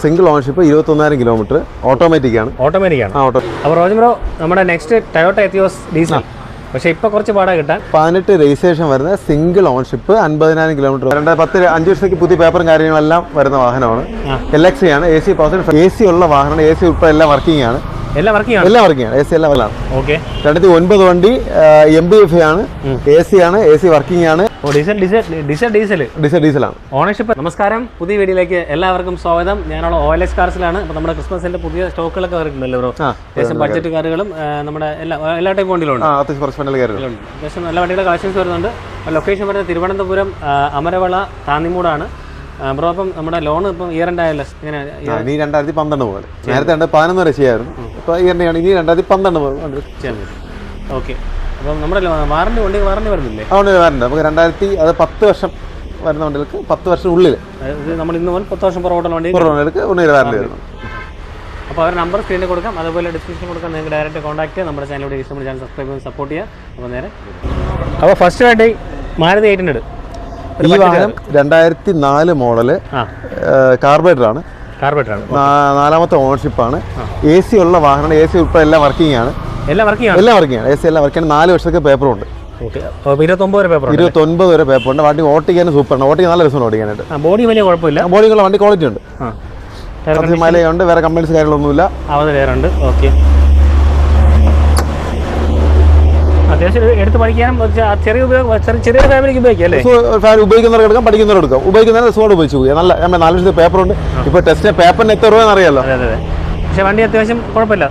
Single ownership 21,000 kilometre automatic ആണ്. അപ്പോൾ Rojan bro നമ്മുടെ നെക്സ്റ്റ് ടൊയോട്ട എത്തിയോസ് ഡീസൽ പക്ഷേ ഇപ്പോൾ കുറച്ച് പാടാ കിട്ടാൻ 18 രജിസ്ട്രേഷൻ വരുന്ന സിംഗിൾ ഓണർഷിപ്പ് 50,000 കിലോമീറ്റർ 5 വർഷത്തേക്ക് പുതിയ പേപ്പറും കാര്യങ്ങളെല്ലാം വരുന്ന വാഹനമാണ്. LX ആണ്. AC പവർ AC ഉള്ള വാഹനമാണ്. AC ഉൾപ്പെടെ എല്ലാം വർക്കിംഗ് ആണ്. എല്ലാം വർക്കിംഗ് ആണ്. AC എല്ലാം വല്ലാണ്. ഓക്കെ 2009 വണ്ടി MBF ആണ്. AC ആണ്. AC വർക്കിംഗ് ആണ്. ഡീസലാണ്. ഓണർഷിപ്പ്. നമസ്കാരം, പുതിയ വീഡിയോയിലേക്ക് എല്ലാവർക്കും സ്വാഗതം. ഞാനുള്ള OLX കാർസിലാണ്. അപ്പോൾ നമ്മുടെ ക്രിസ്മസിന്റെ പുതിയ സ്റ്റോക്കുകളൊക്കെ വരുന്നുണ്ടല്ലോ ബ്രോ. അത്യാവശ്യം ബഡ്ജറ്റ് കാറുകളും നമ്മുടെ എല്ലാ ടൈപ്പ് വണ്ടികളുണ്ട്. അത്യാവശ്യം നല്ല വണ്ടികളുടെ കളക്ഷൻസ് വരുന്നുണ്ട്. ലൊക്കേഷൻ വരുന്നത് തിരുവനന്തപുരം അമരവള താന്നിമൂടാണ് ബ്രോ. അപ്പം നമ്മുടെ ലോൺ ഇപ്പം ഇയർ എൻഡ് ആയല്ലോ. ഇനി 2012 മുതൽ നേരത്തെ 2011 വരെ ചെയ്യാറുണ്ട്. ഇപ്പോൾ ഇനി 2012 മുതൽ ചെയ്യാൻ പറ്റും. ഓക്കെ. അപ്പം നമ്മുടെ വാറണ്ടി വരുന്നില്ലേ? അതുകൊണ്ട് വാറണ്ടി നമുക്ക് 10 വർഷം വരുന്ന വണ്ടികൾക്ക് 10 വർഷത്തിനുള്ളിൽ നമ്മൾ ഇന്ന് മുതൽ 10 വർഷം പുറകോട്ടുള്ള വണ്ടികൾക്ക് വാറണ്ടി വരുന്നു. അപ്പോൾ അവർ നമ്പർ സ്ക്രീനിൽ കൊടുക്കാം, അതുപോലെ ഡിസ്ക്രിപ്ഷൻ കൊടുക്കാം. നിങ്ങൾക്ക് ഡയറക്റ്റ് കോൺടാക്ട് ചെയ്യുക. നമ്മുടെ ചാനലിലൂടെ നമ്മുടെ ചാനൽ സബ്സ്ക്രൈബ് ചെയ്ത് സപ്പോർട്ട് ചെയ്യുക. അപ്പോൾ നേരെ അപ്പോൾ ഫസ്റ്റ് വണ്ടി മാരുതി 800. ഈ വാഹനം 2004 മോഡല് കാർബറേറ്റർ ആണ്. 4ാമത്തെ ഓണർഷിപ്പാണ്. AC ഉള്ള വാഹനമാണ്. AC ഉൾപ്പെടെ എല്ലാം വർക്കിംഗ് ആണ്. എല്ലാം വർക്കിംഗ് ആണ്. AC എല്ലാം വർക്കിംഗ് ആണ്. 4 വർഷത്തേക്ക് പേപ്പറുണ്ട്. 29 വരെ പേപ്പറുണ്ട്. വണ്ടി ഓട്ടിക്കാൻ സൂപ്പറാണ്. ഓട്ടിക്കാൻ നല്ല രസമാണ് ഓടിക്കാനായിട്ട്. ബോഡി വലിയ കുഴപ്പമില്ല. ബോഡിയുള്ള വണ്ടി ക്വാളിറ്റി ഉണ്ട്. മലയുണ്ട്. വേറെ കംപ്ലൈൻസ് കാര്യങ്ങളൊന്നുമില്ല. അവതരേറുണ്ട്. ഓക്കെ. അത്യാവശ്യം എടുത്ത് പഠിക്കാനും ചെറിയൊരു ഫാമിലിക്ക് ഉപയോഗിക്കാം അല്ലേ? ഉപയോഗിക്കുന്നവർക്ക് എടുക്കാം, പഠിക്കുന്നവർ എടുക്കാം. ഉപയോഗിക്കുന്നവരെ സുഖമായിട്ട് ഉപയോഗിച്ച് പോയി. നല്ല 4 വർഷത്തെ പേപ്പറുണ്ട്. ഇപ്പോൾ ടെസ്റ്റ് പേപ്പറിന് എത്ര രൂപ അറിയാലോ. പക്ഷേ വണ്ടി അത്യാവശ്യം കുഴപ്പമില്ല.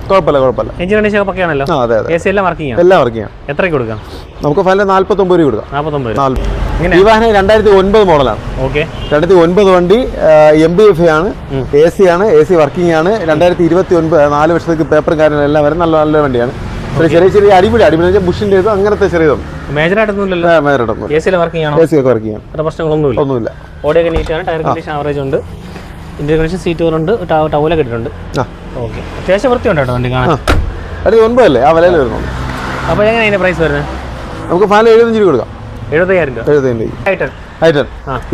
എഞ്ചിൻ കണ്ടീഷൻ ഒക്കെ ആണല്ലോ. AC എല്ലാം വർക്കിംഗ് ആണ്. എത്രയ്ക്ക് കൊടുക്കാം? നമുക്ക് ഫൈനൽ 49 രൂപ കൊടുക്കാം. 49. ഈ വാഹനം 2009 മോഡലാണ്. 2009 വണ്ടി MBF ആണ്. AC ആണ്. AC വർക്കിംഗ് ആണ്. 2029 4 വർഷത്തേക്ക് പേപ്പറും കാര്യങ്ങളെല്ലാം വരെ നല്ല വണ്ടിയാണ്. ചെറിയ അടിപൊളി ബുഷിന്റെ അങ്ങനത്തെ ചെറിയതും മേജറായിട്ടൊന്നുമില്ല. ഒന്നുമില്ല. ഓടിയൊക്കെ നീറ്റാണ്. ടയർ കണ്ടീഷൻ ആവറേജ് ഉണ്ട്. ഇന്ത്യൻ കണ്ടീഷൻ സീറ്റ് ഉണ്ട്. ടവലൊക്കെ ഇട്ടിട്ടുണ്ട്. ഓക്കെ. അത്യാവശ്യം വൃത്തിയുണ്ട് കേട്ടോ വണ്ടി കാണാൻ. 9 അല്ലേ ആ വിലയിൽ വരുന്നുണ്ട്. അപ്പോൾ എങ്ങനെയാണ് അതിന്റെ പ്രൈസ് വരുന്നത്? നമുക്ക് ഫൈനൽ 75 രൂപ കൊടുക്കാം. 75,000 രൂപ.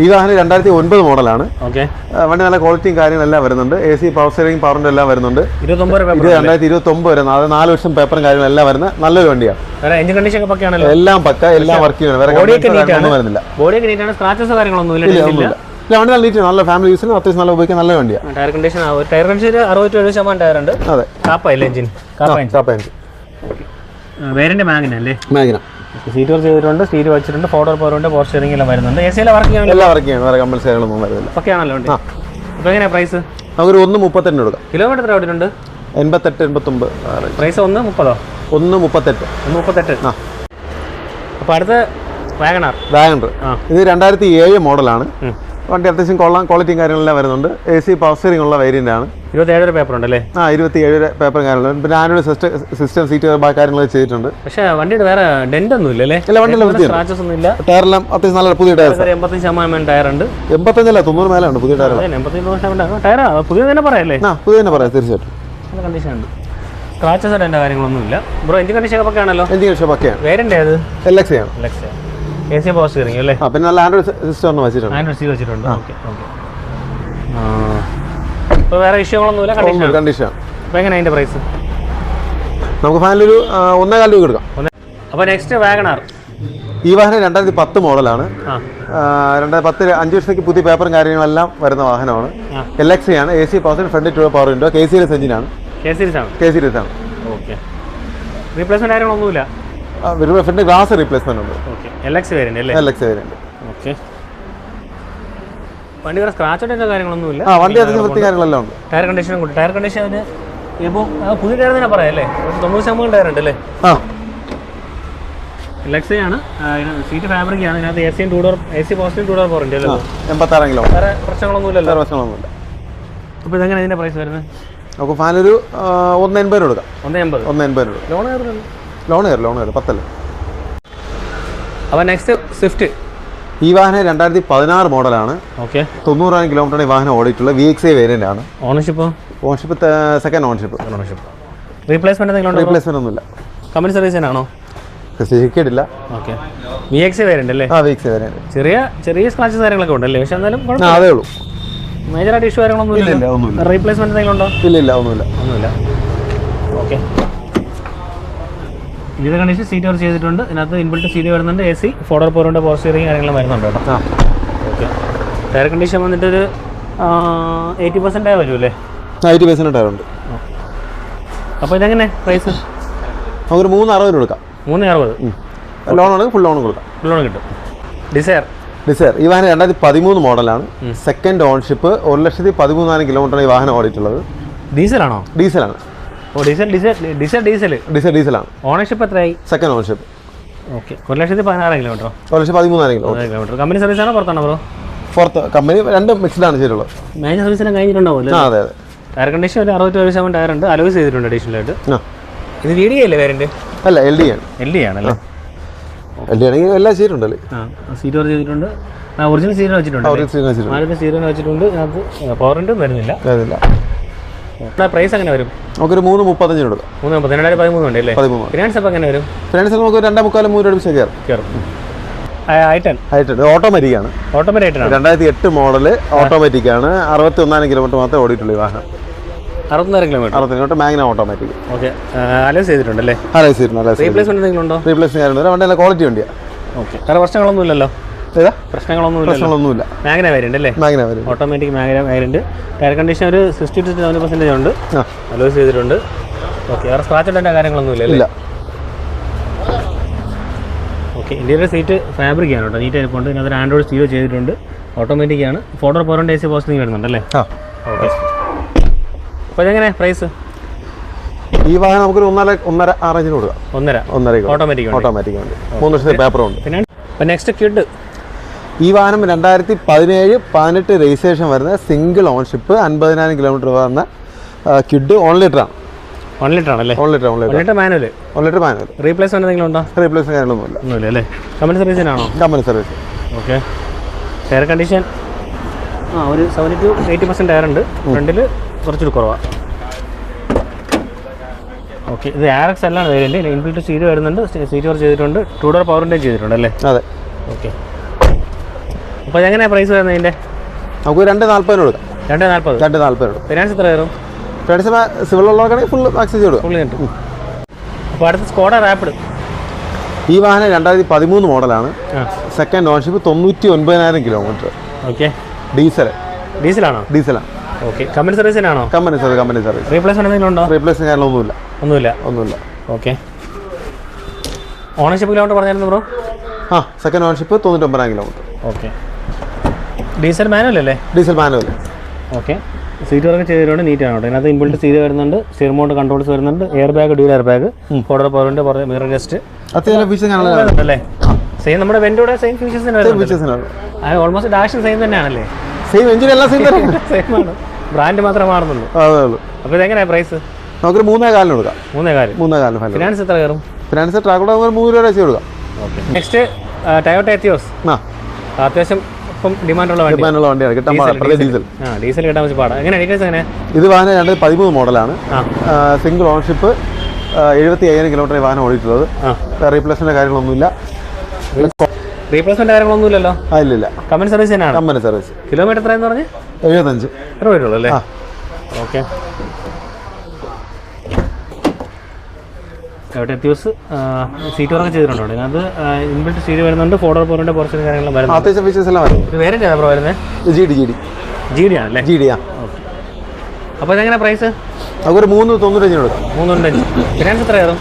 ഈ വാഹനം 2009 മോഡലാണ്. വണ്ടി നല്ല ക്വാളിറ്റിയും കാര്യങ്ങളെല്ലാം വരുന്നുണ്ട്. AC പവർ സ്റ്റിയറിംഗ് പവറിന്റെ എല്ലാം വരുന്നുണ്ട്. 2029 വരെ 4 വർഷം പേപ്പറും കാര്യങ്ങളെല്ലാം വരുന്ന നല്ലൊരു വണ്ടിയാണ്. എല്ലാം പക്ക, എല്ലാം വർക്ക് ചെയ്യണം. വരുന്നില്ല. വണ്ടി നല്ല നീറ്റാണ്. നല്ല ഫാമിലി യൂസിന് അത്യാവശ്യം നല്ല ഉപയോഗിക്കാൻ നല്ല വണ്ടിയാണ്. ടയർ കണ്ടീഷൻ 67% ടയർ ഉണ്ട്. അതെ. മാഗ്ന സീറ്റ് വർക്ക് ചെയ്തിട്ടുണ്ട്. സ്റ്റീരിയോ വെച്ചിട്ടുണ്ട്. 4 പവർ ഉണ്ട്. പവർ സ്റ്റിയറിംഗ് എല്ലാം വരുന്നുണ്ട്. AC എല്ലാം വർക്ക് ചെയ്യണം. വേറെ കമ്പൽസ് കാര്യങ്ങളൊന്നും വരുന്നില്ല. ഒക്കെയാണല്ലോ വണ്ടി. അപ്പോൾ എങ്ങനെയാണ് പ്രൈസ്? നമുക്കൊരു 1.38 കൊടുക്കാം. കിലോമീറ്റർ ഓടിയിട്ടുണ്ട് 88-89. പ്രൈസ് 1.30. 1.38. അപ്പോൾ അടുത്ത വാഗണർ. ഇത് 2007 മോഡലാണ്. വണ്ടി അത്യാവശ്യം കൊള്ളാം. ക്വാളിറ്റിയും കാര്യങ്ങളെല്ലാം വരുന്നുണ്ട്. AC പവർ സ്റ്റിയറിംഗ് ഉള്ള വേരിയന്റ് ആണ്. 27 പേപ്പർ ഉണ്ടല്ലേ? 27 പേപ്പർ കാര്യങ്ങളുണ്ട്. പിന്നെ ആനുവൽ സിസ്റ്റം സീറ്റ് കാര്യങ്ങളൊക്കെ ചെയ്തിട്ടുണ്ട്. പക്ഷേ വണ്ടിയുടെ വേറെ ഡെന്റ് ഒന്നും ഇല്ലല്ലേ? സ്ക്രാച്ചസ് ഒന്നും ഇല്ല. ടയറെല്ലാം അത്യാവശ്യം നല്ല പുതിയ ടയർ. 85% ടയർ ഉണ്ട്. 85 90 മേലെ ഉണ്ട് പുതിയ ടയർ. 85% ടയർ പുതിയ തന്നെ പറയല്ലേ? പുതിയ തന്നെ പറയാം. തീർച്ചയായിട്ടും നല്ല കണ്ടീഷൻ ഉണ്ട്. സ്ക്രാച്ചസ് ഡെന്റ് കാര്യങ്ങളൊന്നും ഇല്ല. ബ്രോ എഞ്ചിൻ കണ്ടീഷൻ ഒക്കെ ആണല്ലോ? എഞ്ചിൻ കണ്ടീഷൻ ഒക്കെയാണ്. വേരിയന്റ് ഏത്? LX ആണ്. AC പവർ സ്റ്റിയറിംഗ് അല്ലേ? പിന്നെ നല്ല ആൻഡ്രോയിഡ് സിസ്റ്റം വെച്ചിട്ടുണ്ട്. ഇപ്പോൾ വേറെ വിഷയങ്ങളൊന്നുമില്ല. കണ്ടീഷൻ. അപ്പോൾ എങ്ങനെയാണ് അതിന്റെ പ്രൈസ്? നമുക്ക് ഫൈനൽ ഒരു 1.25 രൂപ കൊടുക്കാം. അപ്പോൾ നെക്സ്റ്റ് വാഗണർ. ഈ വാഹനം 2010 മോഡലാണ്. 2010 5 വർഷത്തേക്ക് പുതിയ പേപ്പറും കാര്യങ്ങളെല്ലാം വരുന്ന വാഹനമാണ്. LX ആണ്. AC power front 2 power window. K series എഞ്ചിനാണ്. K series ആണ്. ഓക്കെ. റീപ്ലേസ്മെന്റ് കാര്യങ്ങളൊന്നുമില്ല. ഫ്രണ്ട് ഗ്ലാസ് റീപ്ലേസ്മെന്റ് ഉണ്ട്. LX വേരിയന്റ് അല്ലേ? LX variant. ഓക്കെ. വണ്ടി വേറെ സ്ക്രാച്ച് കാര്യങ്ങളൊന്നുമില്ല. വണ്ടി അത്യാവശ്യം വൃത്തി കാര്യങ്ങളെല്ലാം ഉണ്ട്. ടയർ കണ്ടീഷനും കൂടി. ടയർ കണ്ടീഷന് ഇപ്പോൾ പുതിയ ടയർ തന്നെ പറയാം അല്ലേ? 90% ടയർ ഉണ്ട് അല്ലേ? LX ആണ്. സീറ്റ് ഫാബ്രിക് ആണ്. ഇതിനകത്ത് AC പോസിറ്റീവ് 2 ഡോർ പവർ ഉണ്ട് അല്ലേ? 86 കിലോ. വേറെ പ്രശ്നങ്ങളൊന്നുമില്ലല്ലോ? പ്രശ്നങ്ങളൊന്നുമില്ല. അപ്പോൾ ഇതെങ്ങനെ ഇതിന്റെ പ്രൈസ് വരുന്നത്? നമുക്ക് ഫൈനൽ ഒരു 1.80 കൊടുക്കാം. 1.80 രൂപ. ലോൺ കയറി 10. അപ്പോൾ നെക്സ്റ്റ് സ്വിഫ്റ്റ്. ഈ വാഹനം 2016 മോഡലാണ്. 90,000 കിലോമീറ്ററാണ് ഈ വാഹനം ഓടിയിട്ടുള്ള. VXI വേരിയന്റ് ആണ്. Ownership second ownership. റീപ്ലേസ്മെന്റ് ഒന്നുമില്ല. കമ്പനി സർവീസ് ആണോ? ശരിക്കില്ല. VXI വേരിയന്റ് അല്ലേ? VXI variant. ചെറിയ സ്ക്രാച്ചസ് കാര്യങ്ങളൊക്കെ ഉണ്ടല്ലേ? പക്ഷെ എന്നാലും അതേ ഉള്ളൂ. മേജറായിട്ട് ഇഷ്യൂ കാര്യങ്ങളൊന്നും ഇല്ല, ഒന്നുമില്ല. റീപ്ലേസ്മെന്റ് എന്തെങ്കിലും ഉണ്ടോ? ഇല്ല, ഒന്നുമില്ല. ഓക്കെ. ഇത് കണ്ടീഷൻ സീറ്റ് കവർ ചെയ്തിട്ടുണ്ട്. ഇതിനകത്ത് ഇൻബിൽറ്റ് സീറ്റ് വരുന്നുണ്ട്. AC, 4x4 പവർ സ്റ്റിയറിംഗ് കാര്യങ്ങളും വരുന്നുണ്ട് കേട്ടോ. ഓക്കെ. ടയർ കണ്ടീഷൻ വന്നിട്ട് ഒരു 80% ടയർ വരും അല്ലേ? 80% ടയർ ഉണ്ട്. അപ്പോൾ ഇതെങ്ങനെ പ്രൈസ്? നമുക്കൊരു 360 കൊടുക്കാം. 360. ലോൺ ആണെങ്കിൽ ഫുൾ ലോൺ കൊടുക്കാം. ഫുൾ ലോൺ കിട്ടും. ഡിസയർ ഈ വാഹനം 2013 മോഡലാണ്. സെക്കൻഡ് ഓൺഷിപ്പ്. 1,13,000 കിലോമീറ്ററാണ് ഈ വാഹനം ഓടിയിട്ടുള്ളത്. ഡീസലാണോ? ഡീസലാണ്. ഓ, ഡീസലാണ്. ഓണർഷിപ്പ് എത്രയായി? Second ownership. ഓക്കെ. 1,16,000 കിലോമീറ്ററോ? 1,13,000 കിലോമീറ്റർ. കമ്പനി സർവീസാണോ പുറത്താണോ ബ്രോ? പുറത്ത്. കമ്പനി രണ്ടും മിക്സ്ഡാണ് ചെയ്തിട്ടുള്ളത്. മേജർ സർവീസിനെ കഴിഞ്ഞിട്ടുണ്ടാവുമല്ലോ. അതെ. ടയർ കണ്ടീഷൻ ഒരു 67% ടയർ ഉണ്ട്. അലോയ്സ് ചെയ്തിട്ടുണ്ട് അഡീഷണലായിട്ട്. ഇത് VDI അല്ലേ വേരിയന്റ്? അല്ല, LD ആണ്. LD ആണല്ലേ? LD ആണെങ്കിൽ എല്ലാം ചെയ്തിട്ടുണ്ടല്ലേ? സീറ്റ് കവർ ചെയ്തിട്ടുണ്ട്. ഒറിജിനൽ സീറ്റ് വെച്ചിട്ടുണ്ട്. വെച്ചിട്ടുണ്ട്. അത് പവർ വിൻഡോ വരുന്നില്ല. പ്രൈസ് എങ്ങനെ വരും? നമുക്കൊരു 3,35 കൊടുക്കാം. 2013 ഉണ്ട് അല്ലേ? ഫിനാൻസ് അപ്പോൾ എങ്ങനെ വരും? ഫിനാൻസ് നമുക്ക് 2,45 രൂപ കയറും. ഓട്ടോമാറ്റിക് ആണ്. 2008 മോഡല് ഓട്ടോമാറ്റിക് ആണ്. 61,000 കിലോമീറ്റർ മാത്രമേ ഓടിയിട്ടുള്ളൂ ഈ വാഹനം. 60,000 kilometre. Magna automatic. Okay. Alloys ചെയ്തിട്ടുണ്ടല്ലേ? റീപ്ലേസ്മെന്റ് എന്തെങ്കിലും ഉണ്ടോ? റീപ്ലേസ്മെന്റ് വണ്ടി നല്ല ക്വാളിറ്റി വണ്ടിയാണ്. ഓക്കെ. വേറെ പ്രശ്നങ്ങളൊന്നും ഇല്ലല്ലോ? പ്രശ്നങ്ങളൊന്നുമില്ല. മാഗ്ന വേരിയന്റ് അല്ലേ? Automatic Magna variant. Tyre condition ഒരു 60 to 70% ഉണ്ട്. അലോയ്സ് ചെയ്തിട്ടുണ്ട്. ഓക്കെ. വേറെ സ്ക്രാച്ച് ഇടേണ്ട കാര്യങ്ങളൊന്നും ഇല്ല. ഓക്കെ. ഇന്റീരിയർ സീറ്റ് ഫാബ്രിക് ആണ് കേട്ടോ. നീറ്റ് ആയിട്ടുണ്ട്. ഇതിനകത്ത് ആൻഡ്രോയിഡ് സ്റ്റീരിയോ ചെയ്തിട്ടുണ്ട്. ഓട്ടോമാറ്റിക് ആണ്. 4x4 AC പവർ സ്റ്റിയറിംഗ് വരുന്നുണ്ടല്ലേ? ഓക്കെ. അപ്പോൾ ഇതെങ്ങനെ പ്രൈസ്? ഈ വാഹനം നമുക്കൊരു 1.5 റേഞ്ചിന് കൊടുക്കാം. 1.5 ഓട്ടോമാറ്റിക് വണ്ടി. 3 വർഷത്തെ പേപ്പറുണ്ട്. പിന്നെ നെക്സ്റ്റ് ക്വിഡ്. ഈ വാഹനം 2017-18 രജിസ്ട്രേഷൻ വരുന്ന സിംഗിൾ ഓൺഷിപ്പ് 50,000 കിലോമീറ്റർ വരുന്ന ക്വിഡ് 1 ലിറ്ററാണ്. 1 ലിറ്റർ ആണല്ലേ? 1 ലിറ്റർ മാനുവൽ. റീപ്ലേസ്മെന്റ് എന്തെങ്കിലും ഉണ്ടോ? റീപ്ലേസ്മെന്റ് കാര്യങ്ങളൊന്നുമില്ല അല്ലേ? കമ്പനി സർവീസിനാണോ? Company service. Okay. Tyre condition ഒരു 70 to 80% ടയർ ഉണ്ട്. ഫ്രണ്ടിൽ കുറച്ചൊരു കുറവാണ്. ഓക്കെ. ഇത് RX എല്ലാം വേരിയന്റ്. ഇൻബിൽറ്റ് സീറ്റ് വരുന്നുണ്ട്. സീറ്റ് കവർ ചെയ്തിട്ടുണ്ട്. 2-door പവർ വിൻഡോ ചെയ്തിട്ടുണ്ട് അല്ലേ? അതെ. ഓക്കെ. അപ്പോൾ എങ്ങനെയാണ് പ്രൈസ് വരുന്നത് ഇതിൻ്റെ? നമുക്ക് 2,40 കൊടുക്കാം. 2,40. ഫിനാൻസ് എത്ര കയറും? ഫിനാൻസ് സിവിൽ ഉള്ളവർക്കാണെങ്കിൽ ഫുൾ ആക്സസ് കൊടുക്കും. ഫുൾ കിട്ടും. അപ്പോൾ അടുത്ത സ്കോഡ റാപ്പിഡ്. ഈ വാഹനം 2013 മോഡലാണ്. Second ownership. 99,000 കിലോമീറ്റർ. ഓക്കെ. ഡീസലാണ്. ഓക്കെ. കമ്പനി സർവീസിനാണോ? Company service. റീപ്ലേസ്മെന്റ് എന്തെങ്കിലും ഉണ്ടോ? റീപ്ലേസ്മെന്റ് കാര്യങ്ങളൊന്നുമില്ല. ഓക്കെ. ഓണർഷിപ്പ് കിലോമീറ്റർ പറഞ്ഞായിരുന്നു bro? Second ownership 99,000 kilometre. Okay. Diesel manual അല്ലേ? Diesel manual. Okay. Seat work ചെയ്തിട്ടുണ്ട്. നീറ്റ് ആണ് കേട്ടോ. ഇതിനകത്ത് ഇൻബിൽറ്റ് സീറ്റ് വരുന്നുണ്ട്. സ്റ്റിയറിംഗ് മൗണ്ട് കൺട്രോൾസ് വരുന്നുണ്ട്. Air bag, dual air bag, 4x4 power mirror just അത്യാവശ്യം ഫീച്ചേഴ്സ് അല്ലേ? സെയിം നമ്മുടെ വെന്റോടെ same features. Almost dash same തന്നെയാണല്ലേ? സെയിം എഞ്ചിൻ എല്ലാം സെയിം ആണ്. ബ്രാൻഡ് മാത്രമേ മാറുന്നുള്ളൂ. അപ്പോൾ ഇതെങ്ങനെയാണ് പ്രൈസ്? നമുക്കൊരു 3,4 കൊടുക്കാം. 3,4. ഫിനാൻസ് എത്ര കയറും? ഫിനാൻസ് ട്രാക്കോടെ 3 രൂപ വെച്ച് കൊടുക്കാം. ഓക്കെ. Next Toyota Etios. അത്യാവശ്യം ഇപ്പം ഡിമാൻഡുള്ള വണ്ടിയാണ്. കിട്ടാൻ ഡീസൽ കിട്ടാൻ വെച്ച് പാടാം. എങ്ങനെ? ഇത് വാഹനം 2013 മോഡലാണ്. Single ownership. 75,000 കിലോമീറ്റർ ഈ വാഹനം ഓടിയിട്ടുള്ളത്. റീപ്ലേസ്മെന്റ് കാര്യങ്ങളൊന്നുമില്ല. റീപ്ലേസ്മെന്റ് കാര്യങ്ങളൊന്നുമില്ലല്ലോ? ഇല്ല. കമ്പനി സർവീസ് തന്നെയാണ്. Company service. കിലോമീറ്റർ എത്രയെന്ന് പറഞ്ഞ്? 75. വരുള്ളൂ അല്ലേ? ഓക്കെ. എത്തിയോസ് സീറ്റ് വർക്ക് ചെയ്തിട്ടുണ്ടോ? അതിനകത്ത് ഇൻബിൽറ്റ് സീറ്റ് വരുന്നുണ്ട്. 4x4 പോർഷൻ കാര്യങ്ങളും വരുന്നത്. അത്യാവശ്യം ഫീച്ചേഴ്സ് എല്ലാം വരും. വേരിയന്റ് ഏതാ ബ്രോ വരുന്നത്? GD ആണല്ലേ? ഓക്കെ. അപ്പോൾ ഇതെങ്ങനെ പ്രൈസ്? നമുക്കൊരു 3,95 കൊടുക്കാം. 3,95. ഫിനാൻസ് എത്ര കയറും?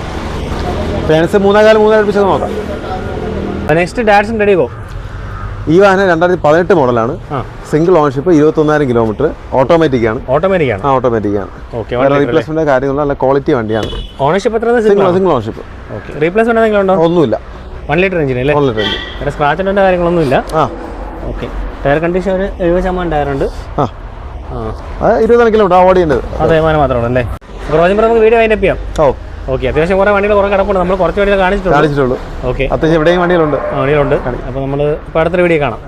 ഫിനാൻസ് 3,4 നോക്കാം. Next Datson redi-GO. ഈ വാഹനം 2018 മോഡലാണ്. Single ownership. 21,000 കിലോമീറ്റർ. ഓട്ടോമാറ്റിക് ആണ്. ഓക്കെ. റീപ്ലേസ്മെന്റ് കാര്യങ്ങളുള്ള നല്ല ക്വാളിറ്റി വണ്ടിയാണ്. ഓണർഷിപ്പ് എത്ര? Single ownership. ഓക്കെ. റീപ്ലേസ്മെന്റ് എന്തെങ്കിലും ഉണ്ടോ? ഒന്നുമില്ല. 1 ലിറ്റർ എഞ്ചിൻ അല്ലേ? 1 ലിറ്റർ എഞ്ചിൻ. വേറെ സ്ക്രാച്ചിൻ്റെ കാര്യങ്ങളൊന്നും ഇല്ല. ഓക്കെ. ടയർ കണ്ടീഷൻ ഒരു 70% ടയർ ഉണ്ട്. 20 കിലോമീറ്റർ ഓടിയുണ്ട്. അതെ, മാത്രമാണ് അല്ലേ? നമുക്ക് വീഡിയോ വൈൻഡപ്പ് ചെയ്യാം. ഓക്കെ. അത്യാവശ്യം കുറേ വണ്ടികൾ കുറേ കിടപ്പുണ്ട്. നമ്മൾ കുറച്ച് വണ്ടികൾ കാണിച്ചിട്ടുള്ളൂ. ഓക്കെ. അത്യാവശ്യം എവിടെയും വണ്ടികളുണ്ട്. അപ്പോൾ നമ്മൾ ഇപ്പോൾ അടുത്തൊരു വീഡിയോ കാണാം.